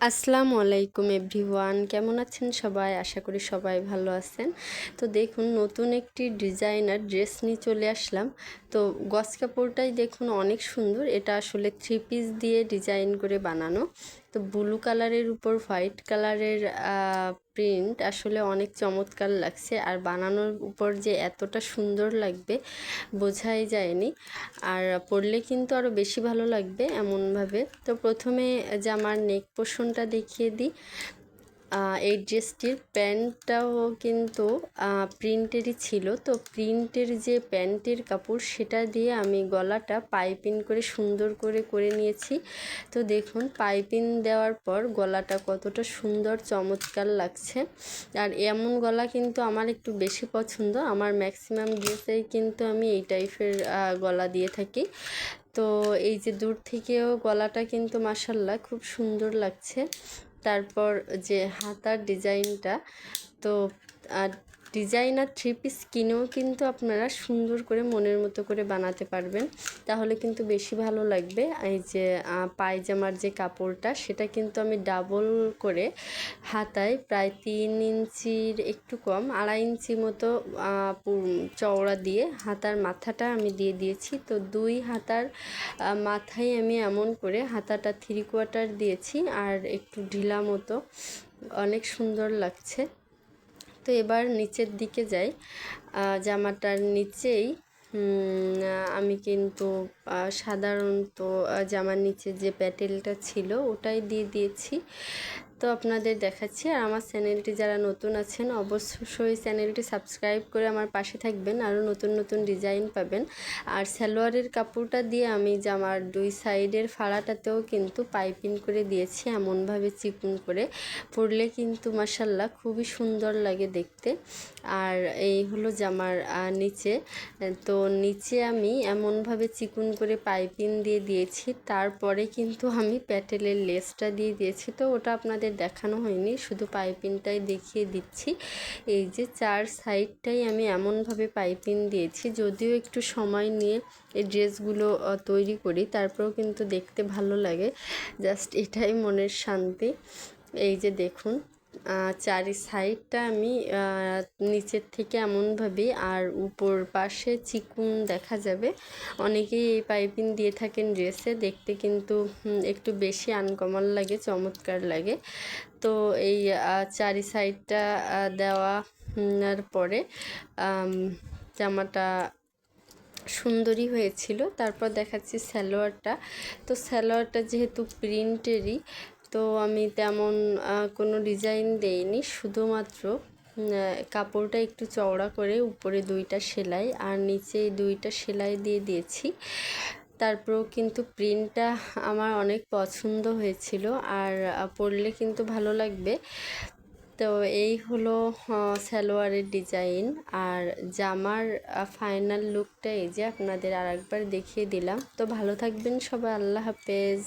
আসসালামু আলাইকুম এভরিওয়ান, কেমন আছেন সবাই? আশা করি সবাই ভালো আছেন। তো দেখুন, নতুন একটি ডিজাইনার ড্রেস নিয়ে চলে আসলাম। তো গজ কাপড়টাই দেখুন অনেক সুন্দর। এটা আসলে 3 পিস দিয়ে ডিজাইন করে বানানো। তো ব্লু কালারের উপর হোয়াইট কালারের প্রিন্ট আসলে অনেক চমৎকার লাগছে। আর বানানোর উপর যে এতটা সুন্দর লাগবে বোঝাই যায়নি। আর পরলে কিন্তু আরও বেশি ভালো লাগবে এমনভাবে। তো প্রথমে জামার নেক পোর্শনটা দেখিয়ে দিই। এই ড্রেসটির প্যান্টটাও কিন্তু প্রিন্টেরই ছিল। তো প্রিন্টের যে প্যান্টের কাপড় সেটা দিয়ে আমি গলাটা পাইপিং করে সুন্দর করে নিয়েছি। তো দেখুন, পাইপিং দেওয়ার পর গলাটা কতটা সুন্দর চমৎকার লাগছে। আর এমন গলা কিন্তু আমার একটু বেশি পছন্দ। আমার ম্যাক্সিমাম ড্রেসেই কিন্তু আমি এই টাইপের গলা দিয়ে থাকি। তো এই যে দূর থেকেও গলাটা কিন্তু মাশাআল্লাহ খুব সুন্দর লাগছে। তারপর যে হাতার ডিজাইনটা, তো ডিজাইনার 3 পিস কিনেও কিন্তু আপনারা সুন্দর করে মনের মতো করে বানাতে পারবেন, তাহলে কিন্তু বেশি ভালো লাগবে। এই যে পায়জামার যে কাপড়টা সেটা কিন্তু আমি ডাবল করে হাতায় প্রায় 3 ইঞ্চির একটু কম 2.5 ইঞ্চি মতো চওড়া দিয়ে হাতার মাথাটা আমি দিয়ে দিয়েছি। তো 2 হাতার মাথায় আমি এমন করে হাতাটা 3/4 দিয়েছি আর একটু ঢিলা মতো, অনেক সুন্দর লাগছে। তো এবার নিচের দিকে যাই। জামাটার নিচেই আমি কিন্তু সাধারণত জামার নিচে যে প্যাটেলটা ছিল ওটাই দিয়ে দিয়েছি। তো আপনাদের দেখাচ্ছি। আর আমার চ্যানেলটি যারা নতুন আছেন অবশ্যই চ্যানেলটি সাবস্ক্রাইব করে আমার পাশে থাকবেন, আরও নতুন নতুন ডিজাইন পাবেন। আর সালোয়ারের কাপড়টা দিয়ে আমি জামার 2 সাইডের ফাড়াটাতেও কিন্তু পাইপিং করে দিয়েছি এমনভাবে চিকন করে। পরলে কিন্তু মাশাআল্লাহ খুবই সুন্দর লাগে দেখতে। আর এই হলো জামার নিচে। তো নিচে আমি এমনভাবে চিকন করে পাইপিং দিয়ে দিয়েছি। তারপরে কিন্তু আমি প্যাটেলের লেসটা দিয়ে দিয়েছি। তো ওটা আপনাদের দেখানো হয়নি, শুধু পাইপিংটাই দেখিয়ে দিচ্ছি। এই যে 4 সাইডটাই আমি এমনভাবে পাইপিং দিয়েছি। যদিও একটু সময় নিয়ে এই ড্রেসগুলো তৈরি করি, তারপরেও কিন্তু দেখতে ভালো লাগে। জাস্ট এটাই মনের শান্তি। এই যে দেখুন, 4 সাইডটা আমি নিচের থেকে এমনভাবে, আর উপর পাশে চিকন দেখা যাবে। অনেকেই এই পাইপিং দিয়ে থাকেন ড্রেসে, দেখতে কিন্তু একটু বেশি আনকমন লাগে, চমৎকার লাগে। তো এই 4 সাইডটা দেওয়ার পরে জামাটা সুন্দরই হয়েছিল। তারপর দেখাচ্ছি সালোয়ারটা। তো সালোয়ারটা যেহেতু প্রিন্টেরই, তো আমি তেমন কোনো ডিজাইন দেইনি, শুধুমাত্র কাপড়টা একটু চওড়া করে উপরে 2টা সেলাই আর নিচে 2টা সেলাই দিয়ে দিয়েছি। তারপরেও কিন্তু প্রিন্টটা আমার অনেক পছন্দ হয়েছিল, আর পরলে কিন্তু ভালো লাগবে। তো এই হলো সালোয়ারের ডিজাইন। আর জামার ফাইনাল লুকটা এই যে আপনাদের আরেকবার দেখিয়ে দিলাম। তো ভালো থাকবেন সবাই, আল্লাহ হাফেজ।